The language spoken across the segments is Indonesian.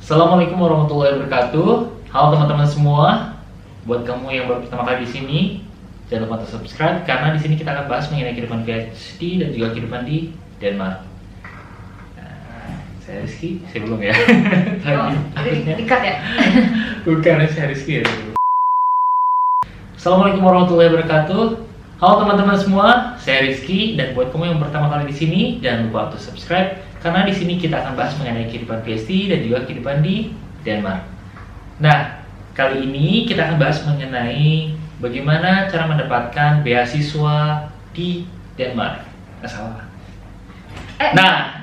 Assalamualaikum warahmatullahi wabarakatuh. Halo teman-teman semua. Buat kamu yang baru pertama kali di sini, jangan lupa untuk subscribe karena di sini kita akan bahas mengenai kehidupan PhD dan juga kehidupan di Denmark. Saya Rizky, saya belum ya. Dikat ya? Bukan, saya Rizky ya. Assalamualaikum warahmatullahi wabarakatuh. Halo teman-teman semua, saya Rizky dan buat kamu yang pertama kali di sini, jangan lupa untuk subscribe karena di sini kita akan bahas mengenai kehidupan PhD dan juga kehidupan di Denmark. Nah, kali ini kita akan bahas mengenai bagaimana cara mendapatkan beasiswa di Denmark. Nggak salah. Nah,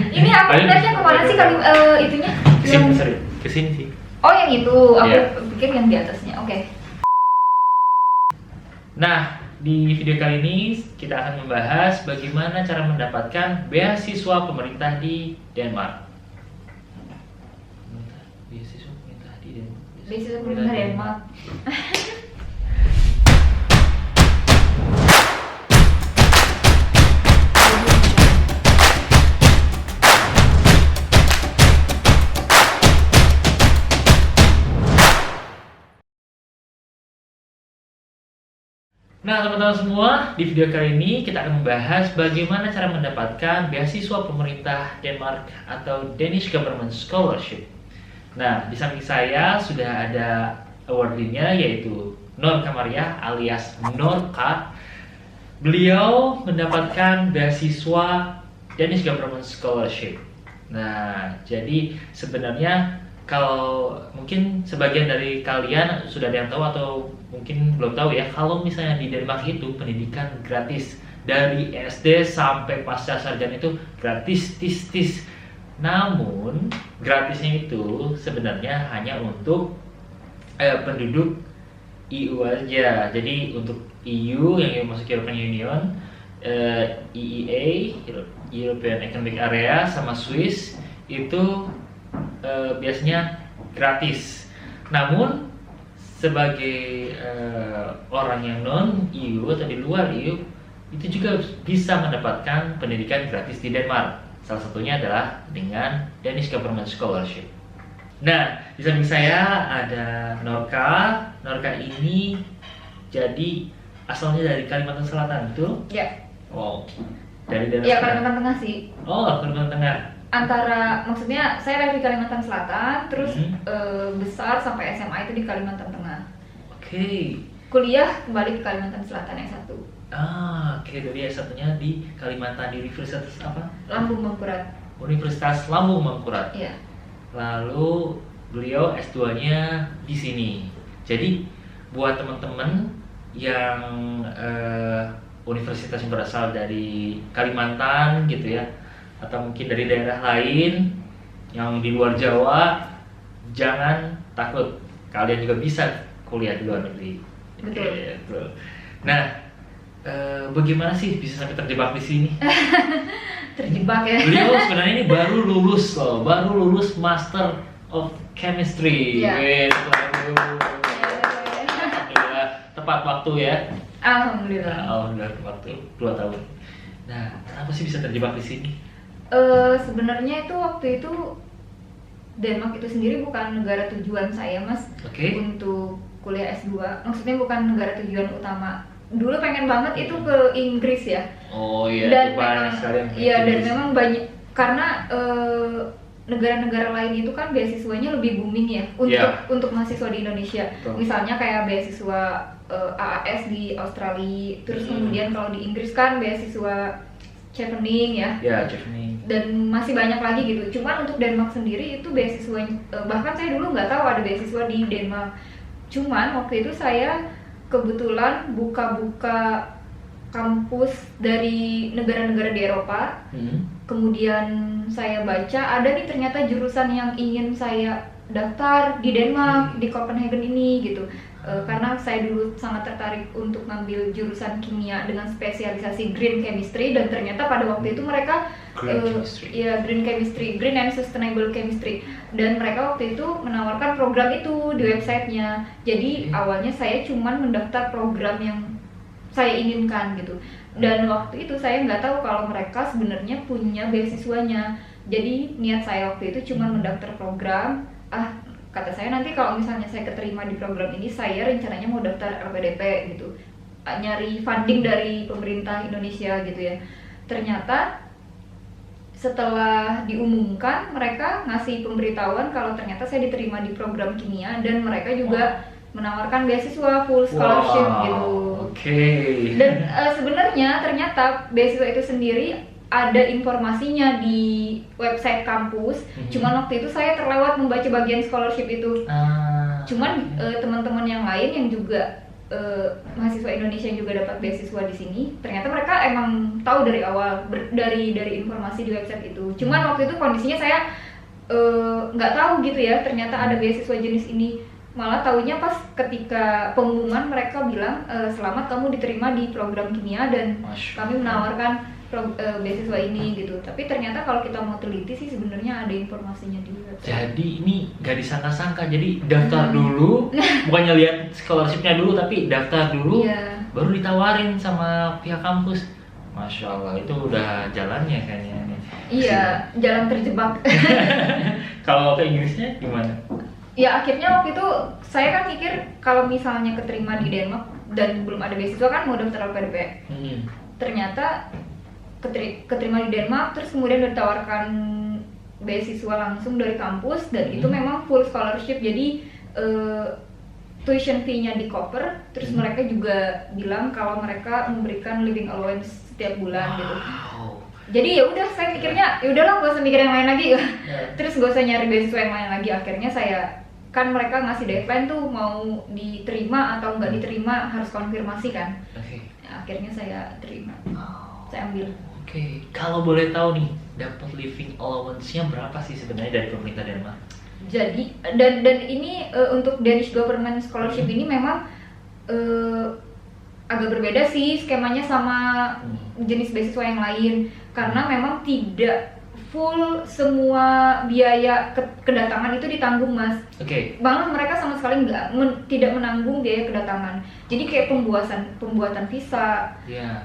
ini apa sebenarnya kemana sih kali itunya? Kesini sih. Oh yang itu, aku Yeah. pikir yang di atasnya. Oke. Nah, di video kali ini kita akan membahas bagaimana cara mendapatkan beasiswa pemerintah di Denmark. Beasiswa pemerintah di Denmark. Beasiswa pemerintah Denmark. Nah teman-teman semua, di video kali ini kita akan membahas bagaimana cara mendapatkan beasiswa pemerintah Denmark atau Danish Government Scholarship. Nah, di samping saya sudah ada awardee-nya yaitu Norka Maria alias Norka. Beliau mendapatkan beasiswa Danish Government Scholarship. Nah, jadi sebenarnya kalau mungkin sebagian dari kalian sudah ada yang tahu atau mungkin belum tahu ya, kalau misalnya di Denmark itu pendidikan gratis dari SD sampai pasca sarjana itu gratis tis. Namun gratisnya itu sebenarnya hanya untuk penduduk EU aja. Jadi untuk EU yang masuk European Union, EEA European Economic Area sama Swiss itu biasanya gratis. Namun sebagai orang yang non EU atau di luar EU itu juga bisa mendapatkan pendidikan gratis di Denmark. Salah satunya adalah dengan Danish Government Scholarship. Nah, di samping saya ada Norka. Norka ini jadi asalnya dari Kalimantan Selatan, betul? Ya. Oh, dari daerah Ya mana? Kalimantan Tengah sih. Oh, Kalimantan Tengah. Antara maksudnya saya dari Kalimantan Selatan, terus Hmm. besar sampai SMA itu di Kalimantan Tengah. Oke. Kuliah kembali ke Kalimantan Selatan yang satu. Oke, dari S1-nya di Kalimantan di Universitas apa? Lambung Mangkurat. Universitas Lambung Mangkurat. Iya. Lalu beliau S2-nya di sini. Jadi buat teman-teman yang universitas yang berasal dari Kalimantan gitu ya, atau mungkin dari daerah lain yang di luar Jawa, jangan takut, kalian juga bisa kuliah di luar negeri. Betul. Gitu. Nah, bagaimana sih bisa sampai terjebak di sini? Terjebak ya. Beliau sebenarnya ini baru lulus loh, baru lulus Master of Chemistry. Iya. Alhamdulillah, tepat waktu ya. Alhamdulillah. Alhamdulillah tepat waktu 2 tahun. Nah, kenapa sih bisa terjebak di sini? Sebenarnya itu waktu itu Denmark itu sendiri bukan negara tujuan saya, Mas. Oke. Untuk kuliah S2. Maksudnya bukan negara tujuan utama. Dulu pengen banget itu ke Inggris ya. Oh iya, Dan itu banyak memang sekali yang iya, dan Inggris. memang banyak karena negara-negara lain itu kan beasiswanya lebih booming ya untuk mahasiswa di Indonesia. Betul. Misalnya kayak beasiswa AAS di Australia, terus kemudian kalau di Inggris kan beasiswa Chevening ya. Ya, Chevening. Dan masih banyak lagi gitu. Cuman untuk Denmark sendiri itu beasiswa bahkan saya dulu nggak tahu ada beasiswa di Denmark. Cuman waktu itu saya kebetulan buka-buka kampus dari negara-negara di Eropa. Kemudian saya baca ada nih ternyata jurusan yang ingin saya daftar di Denmark, di Copenhagen ini gitu. Karena saya dulu sangat tertarik untuk ngambil jurusan kimia dengan spesialisasi green chemistry, dan ternyata pada waktu itu mereka green chemistry, green and sustainable chemistry, dan mereka waktu itu menawarkan program itu di websitenya. Jadi awalnya saya cuman mendaftar program yang saya inginkan gitu. Dan waktu itu saya nggak tahu kalau mereka sebenarnya punya beasiswanya. Jadi niat saya waktu itu cuma mendaftar program. Kata saya nanti kalau misalnya saya keterima di program ini, saya rencananya mau daftar LPDP gitu, nyari funding dari pemerintah Indonesia gitu ya. Ternyata setelah diumumkan, mereka ngasih pemberitahuan kalau ternyata saya diterima di program kimia, dan mereka juga menawarkan beasiswa full scholarship gitu. Dan sebenarnya ternyata beasiswa itu sendiri ada informasinya di website kampus. Cuman waktu itu saya terlewat membaca bagian scholarship itu. Cuman teman-teman yang lain yang juga mahasiswa Indonesia yang juga dapat beasiswa di sini, ternyata mereka emang tahu dari awal dari informasi di website itu. Cuman waktu itu kondisinya saya nggak tahu gitu ya, ternyata ada beasiswa jenis ini. Malah taunya pas ketika pengumuman mereka bilang selamat kamu diterima di program kimia dan kami menawarkan beasiswa ini gitu. Tapi ternyata kalau kita mau teliti sih sebenarnya ada informasinya di website. Jadi ini nggak disangka-sangka, jadi daftar dulu, bukannya lihat scholarshipnya dulu tapi daftar dulu, baru ditawarin sama pihak kampus. Masya Allah, itu udah jalannya kayaknya nih. Iya, jalan terjebak. Kalau ke Inggrisnya gimana? Ya akhirnya waktu itu saya kan mikir kalau misalnya keterima di Denmark dan belum ada beasiswa kan mau daftar LPDP. Ternyata keterima di Denmark, terus kemudian ditawarkan beasiswa langsung dari kampus, dan itu memang full scholarship. Jadi tuition fee-nya di cover, terus mereka juga bilang kalau mereka memberikan living allowance setiap bulan gitu. Jadi ya udah, saya mikirnya ya udahlah gak usah mikir yang lain lagi. Terus gak usah nyari beasiswa yang lain lagi. Akhirnya saya kan mereka ngasih deadline tuh mau diterima atau nggak diterima harus konfirmasi kan. Akhirnya saya terima. Saya ambil. Kalau boleh tahu nih, dapat living allowance-nya berapa sih sebenarnya dari pemerintah Denmark? Jadi dan ini untuk Danish Government Scholarship ini memang agak berbeda sih skemanya sama jenis beasiswa yang lain, karena memang tidak full semua biaya kedatangan itu ditanggung, Mas. Malah mereka sama sekali tidak menanggung biaya kedatangan. Jadi kayak pembuatan visa,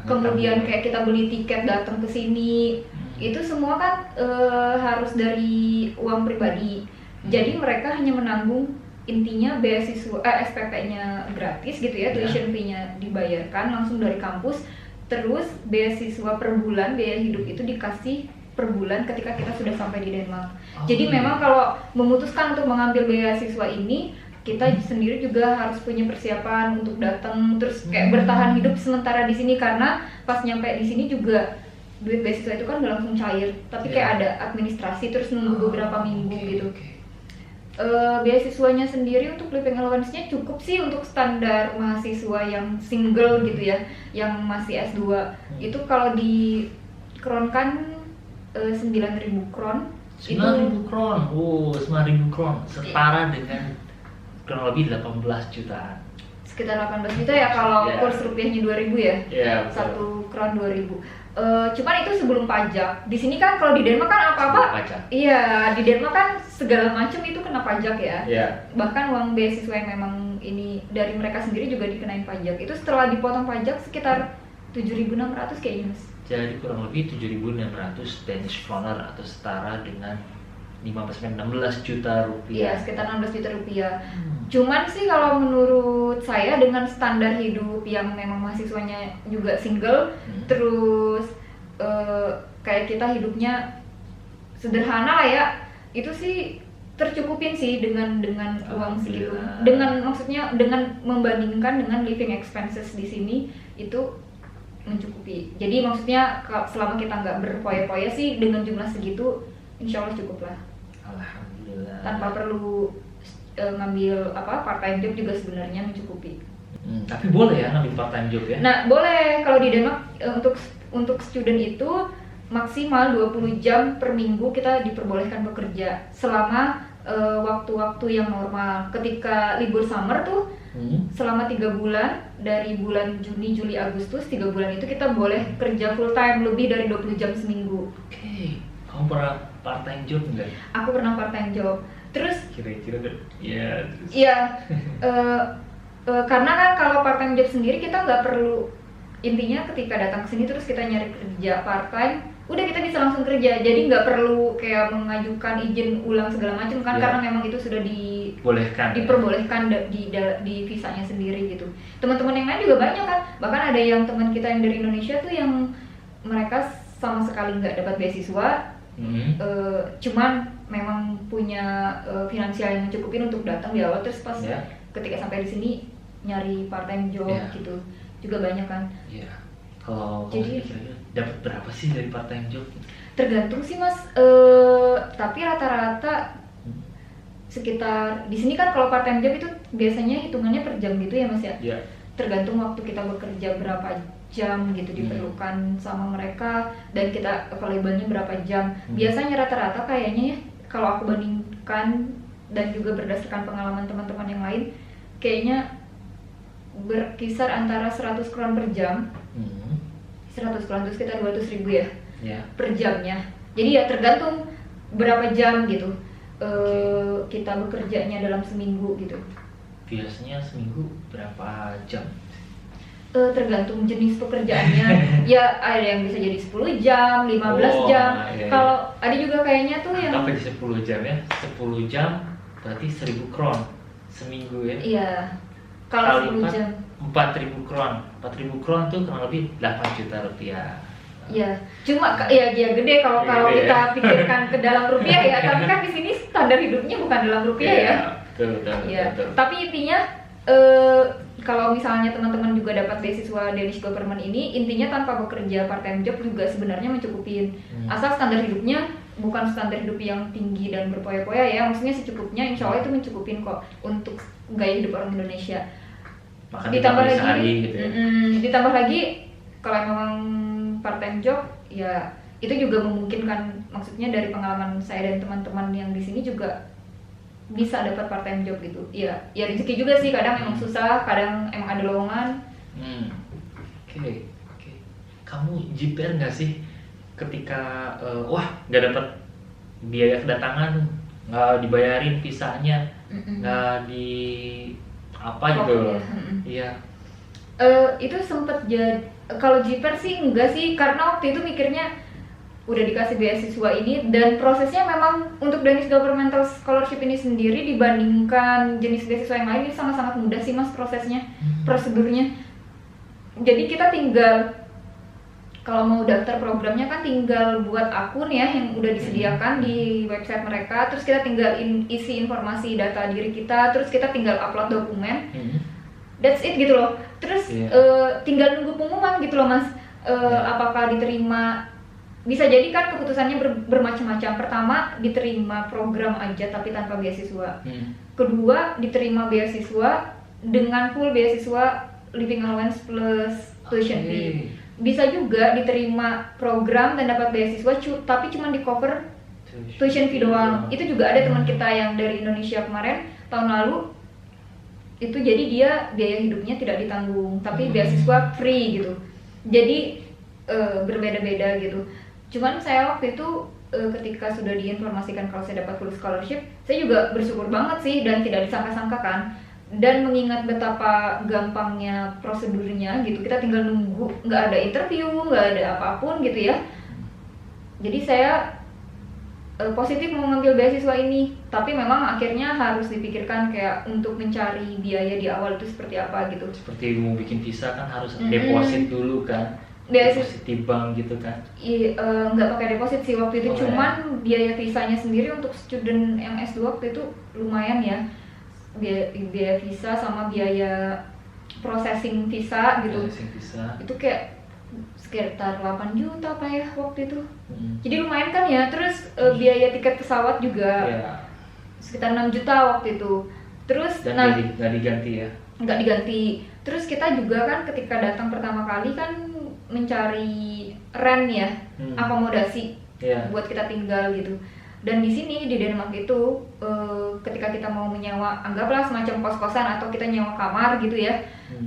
kemudian kayak kita beli tiket datang ke sini, itu semua kan harus dari uang pribadi. Jadi mereka hanya menanggung intinya beasiswa SPP-nya gratis gitu ya, tuition fee-nya dibayarkan langsung dari kampus. Terus beasiswa per bulan, biaya hidup itu dikasih per bulan ketika kita sudah sampai di Denmark. Jadi memang kalau memutuskan untuk mengambil beasiswa ini, kita sendiri juga harus punya persiapan untuk datang, terus kayak bertahan hidup sementara di sini, karena pas nyampe di sini juga duit beasiswa itu kan udah langsung cair, tapi kayak ada administrasi terus nunggu beberapa minggu gitu. Beasiswanya sendiri untuk living allowance-nya cukup sih untuk standar mahasiswa yang single gitu ya, yang masih S2. Itu kalau dikronkan 9.000 kron. 9.000 kron. 9.000 kron setara dengan kurang lebih 18 jutaan. Sekitar 18 juta ya kalau kurs rupiahnya 2.000 ya. 1 kron 2.000. Cuman itu sebelum pajak. Di sini kan kalau di Denmark kan apa-apa. Iya, di Denmark kan segala macam itu kena pajak ya. Bahkan uang beasiswa yang memang ini dari mereka sendiri juga dikenain pajak. Itu setelah dipotong pajak sekitar 7.600 kayaknya, Mas. Jadi kurang lebih 7.600 Danish kroner atau setara dengan 16 juta rupiah. Iya, sekitar 16 juta rupiah. Cuman sih kalau menurut saya dengan standar hidup yang memang mahasiswanya juga single, terus kayak kita hidupnya sederhana lah ya, itu sih tercukupin sih dengan uang segitu. Maksudnya dengan membandingkan dengan living expenses di sini itu mencukupi. Jadi maksudnya selama kita nggak berfoya-foya sih dengan jumlah segitu, insya Allah cukup lah. Alhamdulillah. Tanpa perlu ngambil part time job juga sebenarnya mencukupi. Tapi boleh ya ngambil part time job ya? Nah boleh, kalau di Denmark untuk student itu maksimal 20 jam per minggu kita diperbolehkan bekerja selama waktu-waktu yang normal. Ketika libur summer tuh selama 3 bulan, dari bulan Juni, Juli, Agustus, 3 bulan itu kita boleh kerja full time lebih dari 20 jam seminggu. Kamu pernah part time job nggak? Aku pernah part time job. Terus kira-kira karena kan kalau part time job sendiri kita nggak perlu, intinya ketika datang ke sini terus kita nyari kerja part time, udah kita bisa langsung kerja, jadi nggak perlu kayak mengajukan izin ulang segala macam kan, Ya. karena memang itu sudah Bolehkan. diperbolehkan di visanya sendiri gitu. Teman-teman yang lain juga banyak kan, bahkan ada yang teman kita yang dari Indonesia tuh yang mereka sama sekali nggak dapat beasiswa, cuman memang punya finansial yang mencukupin untuk datang di awal, terus pas Ya. ketika sampai di sini nyari part time job Ya. gitu juga banyak kan. Iya. Kalau Jadi- kira-kira dapat berapa sih dari part time job? Tergantung sih mas, tapi rata-rata sekitar di sini kan kalau part time job itu biasanya hitungannya per jam gitu ya mas ya. Ya. Tergantung waktu kita bekerja berapa jam gitu diperlukan sama mereka, dan kita available-nya berapa jam. Biasanya rata-rata kayaknya ya, kalau aku bandingkan dan juga berdasarkan pengalaman teman-teman yang lain, kayaknya berkisar antara 100 kron per jam. 100 kron itu sekitar 200.000 ya Ya. per jamnya. Jadi ya tergantung berapa jam gitu kita bekerjanya dalam seminggu gitu. Biasanya seminggu berapa jam? Tergantung jenis pekerjaannya. Ya ada yang bisa jadi 10 jam, 15 Oh, jam. iya. Kalau ada juga kayaknya tuh yang Apa di 10 jam ya? 10 jam berarti 1.000 kron seminggu ya. iya. Kalau 10 Kali jam. 4.000 kron. 4.000 kron tuh kurang lebih 8 juta rupiah. Ya, cuma ya gede kalau Gede kita ya. pikirkan ke dalam rupiah ya, tapi kan di sini standar hidupnya bukan dalam rupiah ya. Betul. Ya, tapi intinya kalau misalnya teman-teman juga dapat beasiswa Danish Government ini, intinya tanpa bekerja part time job juga sebenarnya mencukupin. Asal standar hidupnya bukan standar hidup yang tinggi dan berpoya-poya ya, maksudnya secukupnya, insya Allah itu mencukupin kok untuk gaya hidup orang Indonesia. Makan Ditambah 3 kali lagi, sehari gitu ya. ditambah lagi kalau memang part time job ya itu juga memungkinkan, maksudnya dari pengalaman saya dan teman-teman yang di sini juga bisa dapat part time job gitu. Ya rezeki juga sih, kadang emang susah, kadang emang ada lowongan. Oke. Kamu jiper nggak sih ketika wah nggak dapat biaya kedatangan, nggak dibayarin visanya, nggak di apa gitu? Iya. Itu sempet jadi, kalau jiper sih enggak sih, karena waktu itu mikirnya udah dikasih beasiswa ini, dan prosesnya memang untuk Danish Governmental Scholarship ini sendiri dibandingkan jenis beasiswa yang lain ini sangat-sangat mudah sih mas prosesnya, prosedurnya. Jadi kita tinggal kalau mau daftar programnya kan tinggal buat akun ya yang udah disediakan di website mereka, terus kita tinggal isi informasi data diri kita, terus kita tinggal upload dokumen. That's it gitu loh. Terus tinggal nunggu pengumuman gitu loh mas. Apakah diterima? Bisa jadi kan keputusannya bermacam-macam. Pertama diterima program aja tapi tanpa beasiswa. Kedua diterima beasiswa dengan full beasiswa living allowance plus tuition fee. Bisa juga diterima program dan dapat beasiswa tapi cuma di cover tuition fee doang. Itu juga ada teman kita yang dari Indonesia kemarin tahun lalu. Itu jadi dia biaya hidupnya tidak ditanggung tapi beasiswa free gitu. Jadi berbeda-beda gitu. Cuman saya waktu itu ketika sudah diinformasikan kalau saya dapat full scholarship, saya juga bersyukur banget sih dan tidak disangka-sangka kan. Dan mengingat betapa gampangnya prosedurnya gitu, kita tinggal nunggu, nggak ada interview, nggak ada apapun gitu ya. Jadi saya positif mau ngambil beasiswa ini, tapi memang akhirnya harus dipikirkan kayak untuk mencari biaya di awal itu seperti apa gitu. Seperti mau bikin visa kan harus deposit dulu kan, Deposit di bank gitu kan. Nggak pakai deposit sih waktu itu, Oh, cuman biaya visanya sendiri untuk student yang S2 waktu itu lumayan ya, biaya visa sama biaya processing visa gitu. Processing visa. Itu kayak sekitar 8 juta apa ya waktu itu. Jadi lumayan kan ya. Terus biaya tiket pesawat juga sekitar 6 juta waktu itu. Terus dan nggak diganti ya? Nggak diganti. Terus kita juga kan ketika datang pertama kali kan mencari rent ya, akomodasi buat kita tinggal gitu. Dan di sini di Denmark itu ketika kita mau menyewa, anggaplah semacam kos-kosan atau kita nyewa kamar gitu ya,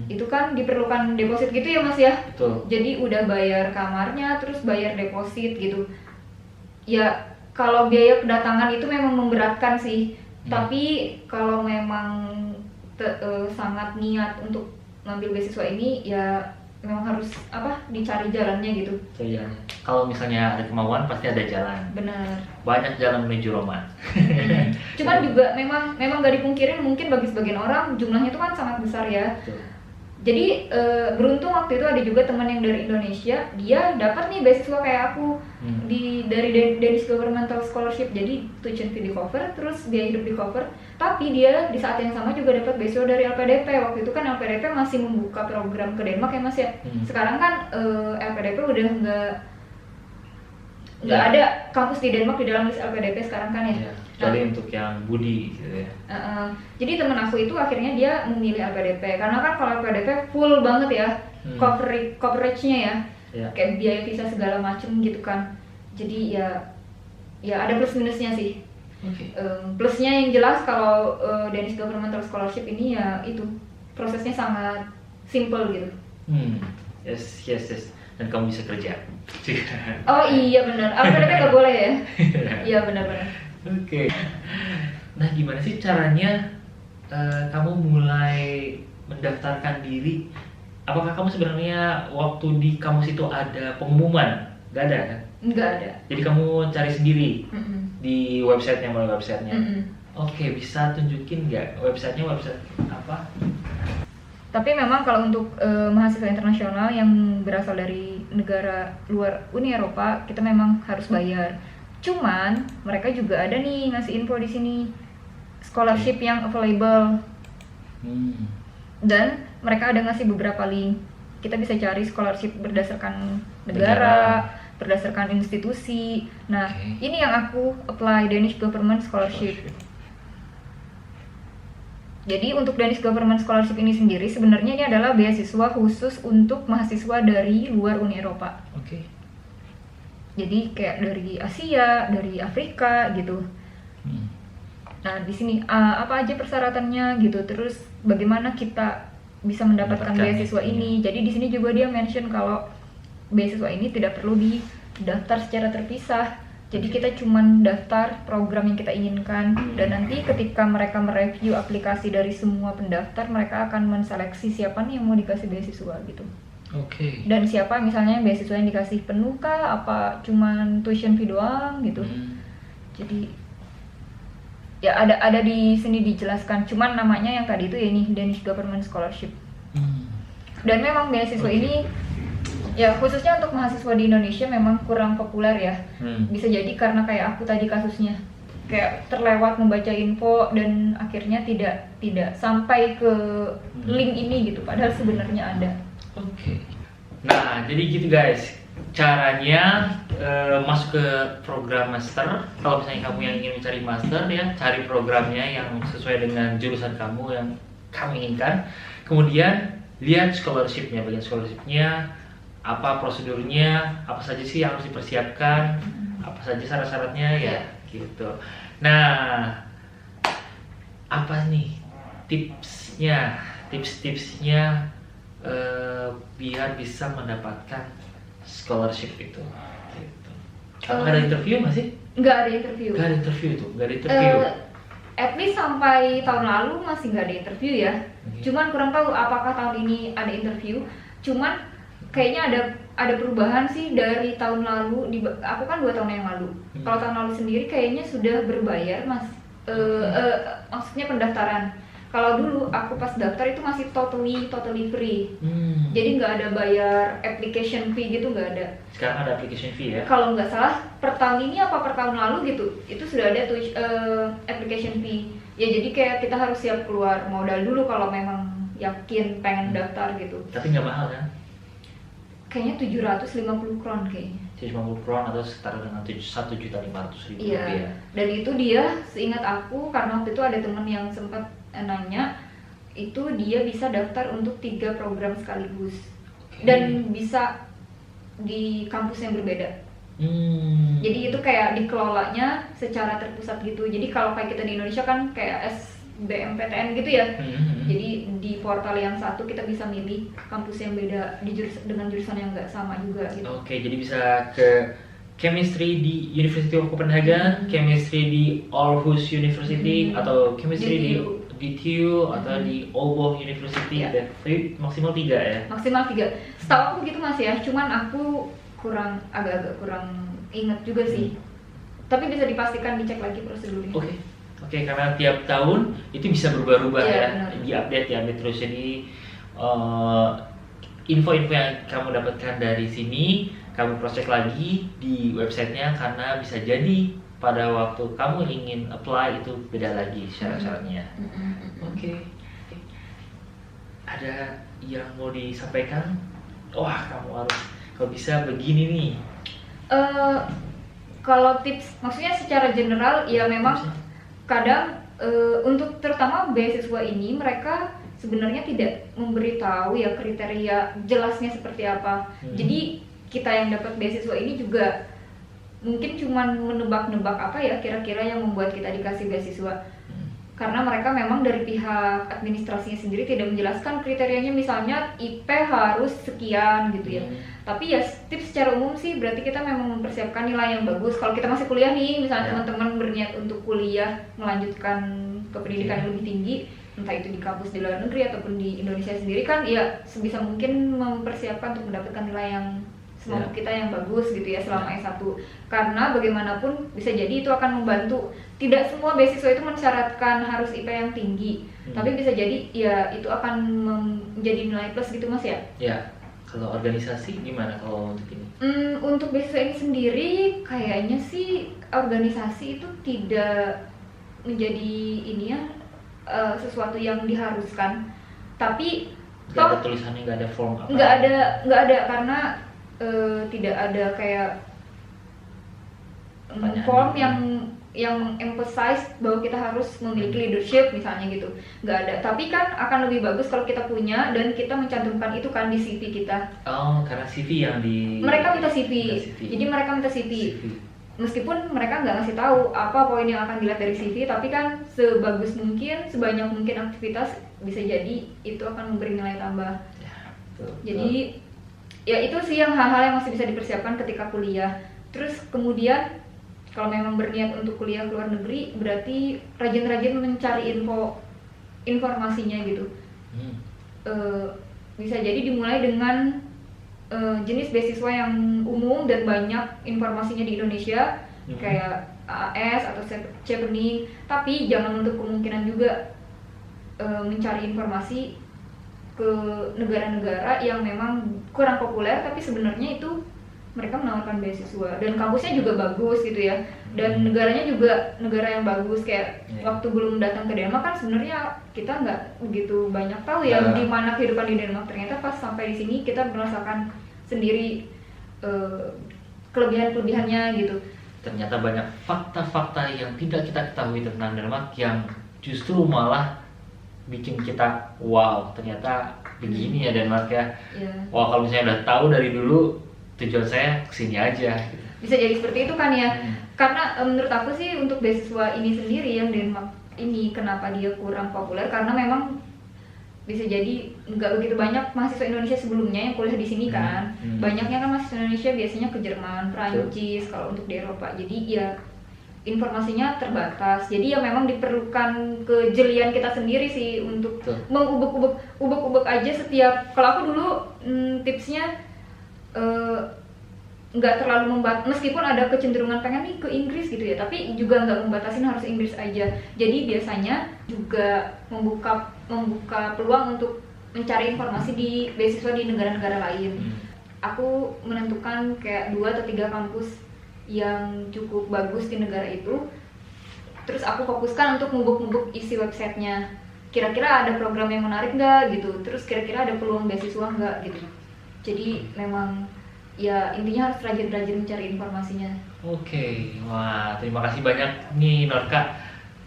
itu kan diperlukan deposit gitu ya mas ya. Betul. Jadi udah bayar kamarnya terus bayar deposit gitu. Ya kalau biaya kedatangan itu memang memberatkan sih, tapi kalau memang sangat niat untuk ngambil beasiswa ini ya memang harus dicari jalannya gitu. Jadi kalau misalnya ada kemauan pasti ada jalan. Benar. Banyak jalan menuju Roma. Cuman juga memang gak dipungkirin mungkin bagi sebagian orang jumlahnya itu kan sangat besar ya. Betul. Jadi beruntung waktu itu ada juga teman yang dari Indonesia, dia dapat nih beasiswa kayak aku dari Danish Governmental Scholarship. Jadi tuition fee di cover, terus biaya hidup di cover. Tapi dia di saat yang sama juga dapat beasiswa dari LPDP. Waktu itu kan LPDP masih membuka program ke Denmark ya Mas ya. Sekarang kan LPDP udah nggak ada kampus di Denmark di dalam list LPDP sekarang kan ya. Kecuali untuk yang budi gitu ya. Jadi temen aku itu akhirnya dia memilih LPDP karena kan kalau LPDP full banget ya coverage-nya ya. Kayak biaya visa segala macem gitu kan. Jadi ya ada plus minusnya sih. Plusnya yang jelas kalau Danish Governmental Scholarship ini ya itu prosesnya sangat simple gitu. Yes. Dan kamu bisa kerja. Oh iya benar, LPDP nggak boleh ya? Iya benar-benar. Oke. Nah gimana sih caranya kamu mulai mendaftarkan diri? Apakah kamu sebenarnya waktu di kampus itu ada pengumuman? Gak ada kan? Nggak ada. Jadi kamu cari sendiri di websitenya, melalui websitenya. Oke, bisa tunjukin nggak websitenya, website apa? Tapi memang kalau untuk mahasiswa internasional yang berasal dari negara luar Uni Eropa, kita memang harus bayar. Cuman mereka juga ada nih ngasih info di sini scholarship yang available. Dan mereka ada ngasih beberapa link. Kita bisa cari scholarship berdasarkan negara, berdasarkan institusi. Nah, ini yang aku apply Danish Government Scholarship. Jadi untuk Danish Government Scholarship ini sendiri sebenarnya ini adalah beasiswa khusus untuk mahasiswa dari luar Uni Eropa. Jadi kayak dari Asia, dari Afrika gitu. Nah di sini apa aja persyaratannya gitu, terus bagaimana kita bisa mendapatkan beasiswa ini. Jadi di sini juga dia mention kalau beasiswa ini tidak perlu didaftar secara terpisah. Jadi kita cuman daftar program yang kita inginkan dan nanti ketika mereka mereview aplikasi dari semua pendaftar, mereka akan menseleksi siapa nih yang mau dikasih beasiswa gitu. Dan siapa misalnya beasiswa yang dikasih penuh kah, apa cuman tuition fee doang gitu. Jadi ya ada di sini dijelaskan, cuman namanya yang tadi itu ya ini Danish Government Scholarship. Dan memang beasiswa ini ya khususnya untuk mahasiswa di Indonesia memang kurang populer ya. Bisa jadi karena kayak aku tadi kasusnya kayak terlewat membaca info dan akhirnya tidak sampai ke link ini gitu, padahal sebenarnya ada. Nah jadi gitu guys caranya masuk ke program master. Kalau misalnya kamu yang ingin mencari master ya, cari programnya yang sesuai dengan jurusan kamu yang kamu inginkan. Kemudian lihat scholarshipnya, bagian scholarshipnya apa prosedurnya, apa saja sih yang harus dipersiapkan, apa saja syarat-syaratnya ya gitu. Nah, apa nih tips-tipsnya biar bisa mendapatkan scholarship itu? Gitu. Kamu ada interview nggak sih? Nggak ada interview. Nggak ada interview tuh, nggak ada interview. At least sampai tahun lalu masih nggak ada interview ya. Cuman kurang tahu apakah tahun ini ada interview. Cuman kayaknya ada perubahan sih dari tahun lalu. Aku kan 2 tahun yang lalu. Kalau tahun lalu sendiri kayaknya sudah berbayar mas. Maksudnya pendaftaran. Kalau dulu aku pas daftar itu masih totally free. Jadi nggak ada bayar application fee gitu, nggak ada. Sekarang ada application fee ya? Kalau nggak salah per tahun ini apa per tahun lalu gitu, itu sudah ada application fee. Ya jadi kayak kita harus siap keluar modal dulu kalau memang yakin pengen daftar gitu. Tapi nggak mahal kan? Kayaknya 750 kron kayaknya. 750 kron atau sekitar dengan 1.500.000 Iya. rupiah. Dan itu dia seingat aku karena waktu itu ada temen yang sempat nanya, itu dia bisa daftar untuk 3 program sekaligus. Dan bisa di kampus yang berbeda. Jadi itu kayak dikelolanya secara terpusat gitu. Jadi kalau kayak kita di Indonesia kan kayak SBMPTN gitu ya. Jadi di portal yang satu kita bisa milih kampus yang beda dengan jurusan yang nggak sama juga gitu. Jadi bisa ke chemistry di University of Copenhagen, chemistry di Aarhus University, atau chemistry di DTU atau di Aalborg University, Iya. tapi maksimal 3 ya? Maksimal 3. Setahu aku gitu Mas ya, cuman aku agak-agak kurang ingat juga sih. Tapi bisa dipastikan dicek lagi prosedurnya. Oke, karena tiap tahun itu bisa berubah-ubah Iya, ya, benar. diupdate terus. Jadi info-info yang kamu dapatkan dari sini, kamu cross check lagi di websitenya, karena bisa jadi pada waktu kamu ingin apply itu beda lagi syarat-syaratnya. Oke. Ada yang mau disampaikan? Wah, kamu harus, kalau bisa begini nih. Kalau tips, maksudnya secara general ya memang kadang untuk terutama beasiswa ini mereka sebenarnya tidak memberitahu ya kriteria jelasnya seperti apa. Jadi kita yang dapat beasiswa ini juga mungkin cuman menebak-nebak apa ya kira-kira yang membuat kita dikasih beasiswa. Karena mereka memang dari pihak administrasinya sendiri tidak menjelaskan kriterianya, misalnya IP harus sekian gitu ya. Tapi ya tips secara umum sih berarti kita memang mempersiapkan nilai yang bagus. Kalau kita masih kuliah nih, misalnya teman-teman berniat untuk kuliah melanjutkan ke pendidikan yang lebih tinggi, entah itu di kampus di luar negeri ataupun di Indonesia sendiri, kan ya sebisa mungkin mempersiapkan untuk mendapatkan nilai yang semampu kita yang bagus gitu ya selama S1. Karena bagaimanapun bisa jadi itu akan membantu. Tidak semua beasiswa itu mensyaratkan harus IP yang tinggi, tapi bisa jadi ya itu akan menjadi nilai plus gitu Mas ya. Ya, kalau organisasi gimana kalau untuk ini? Untuk beasiswa ini sendiri kayaknya sih organisasi itu tidak menjadi ini ya sesuatu yang diharuskan. Tapi Nggak ada tulisannya, nggak ada form apa? Nggak ada karena tidak ada kayak form yang emphasize bahwa kita harus memiliki leadership misalnya gitu, nggak ada. Tapi kan akan lebih bagus kalau kita punya dan kita mencantumkan itu kan di CV kita. Oh, karena CV yang di... Mereka minta CV. Jadi mereka minta CV. Meskipun mereka nggak ngasih tahu apa poin yang akan dilihat dari CV, tapi kan sebagus mungkin, sebanyak mungkin aktivitas bisa jadi itu akan memberi nilai tambah. Ya, betul. Jadi ya itu sih yang hal-hal yang masih bisa dipersiapkan ketika kuliah. Terus kemudian kalau memang berniat untuk kuliah ke luar negeri, berarti rajin-rajin mencari informasinya gitu. Bisa jadi dimulai dengan jenis beasiswa yang umum dan banyak informasinya di Indonesia, kayak AAS atau Chevening. Tapi jangan untuk kemungkinan juga mencari informasi ke negara-negara yang memang kurang populer tapi sebenarnya itu mereka menawarkan beasiswa dan kampusnya juga bagus gitu ya, dan negaranya juga negara yang bagus. Kayak waktu belum datang ke Denmark kan sebenarnya kita nggak begitu banyak tahu ya di mana kehidupan di Denmark. Ternyata pas sampai di sini kita merasakan sendiri kelebihan-kelebihannya gitu. Ternyata banyak fakta-fakta yang tidak kita ketahui tentang Denmark yang justru malah bikin kita wow, ternyata begini ya Denmark ya. Wah, kalau misalnya udah tahu dari dulu, tujuan saya kesini aja. Bisa jadi seperti itu kan ya. Karena menurut aku sih untuk beasiswa ini sendiri yang Denmark ini kenapa dia kurang populer, karena memang bisa jadi nggak begitu banyak mahasiswa Indonesia sebelumnya yang kuliah di sini kan. Banyaknya kan mahasiswa Indonesia biasanya ke Jerman, Prancis kalau untuk di Eropa. Jadi ya informasinya terbatas. Jadi ya memang diperlukan kejelian kita sendiri sih untuk mengubek-ubek aja setiap. Kalau aku dulu tipsnya nggak terlalu meskipun ada kecenderungan pengen nih ke Inggris gitu ya, tapi juga nggak membatasin harus Inggris aja. Jadi biasanya juga membuka peluang untuk mencari informasi di beasiswa di negara-negara lain. Aku menentukan kayak 2 atau 3 kampus yang cukup bagus di negara itu, terus aku fokuskan untuk ngubek-ngubek isi websitenya, kira-kira ada program yang menarik nggak gitu, terus kira-kira ada peluang beasiswa nggak gitu. Jadi memang ya intinya harus rajin-rajin mencari informasinya. Oke, wah terima kasih banyak nih Norka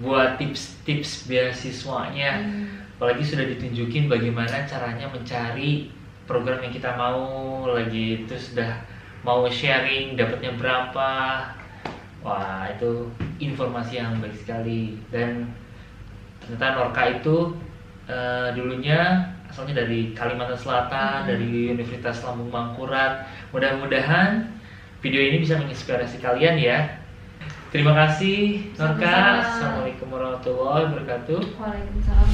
buat tips-tips beasiswanya. Apalagi sudah ditunjukin bagaimana caranya mencari program yang kita mau, lagi itu sudah mau sharing dapatnya berapa. Wah, itu informasi yang baik sekali. Dan ternyata Norka itu dulunya asalnya dari Kalimantan Selatan, dari Universitas Lambung Mangkurat. Mudah-mudahan video ini bisa menginspirasi kalian ya. Terima kasih Norka. Sama-sama. Assalamualaikum warahmatullahi wabarakatuh. Waalaikumsalam.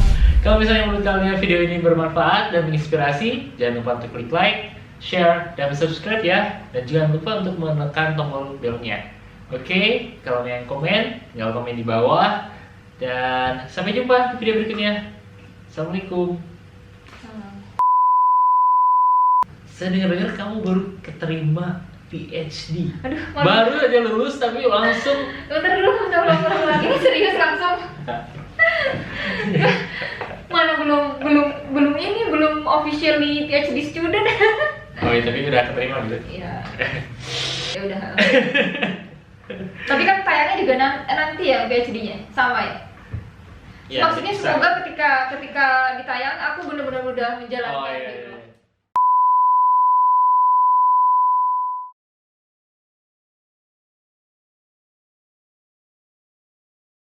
Kalau misalnya menurut kalian video ini bermanfaat dan menginspirasi, jangan lupa untuk klik like, share, dan subscribe ya. Dan jangan lupa untuk menekan tombol belnya. Oke, kalau yang komen, tinggal komen di bawah. Dan sampai jumpa di video berikutnya. Assalamualaikum. Salam. Saya dengar-dengar kamu baru keterima PhD. Aduh, Baru aja lulus tapi langsung. bentar dulu, udah ulang lagi. Serius langsung. Mana belum officially PhD student. Oh iya, tapi udah keterima gitu. Iya. Ya udah. Tapi kan tayangnya juga nanti ya PhD-nya, sama ya? Ya, Maksudnya bisa. semoga ketika ditayang aku benar-benar udah menjalankan Oh, iya, gitu. iya.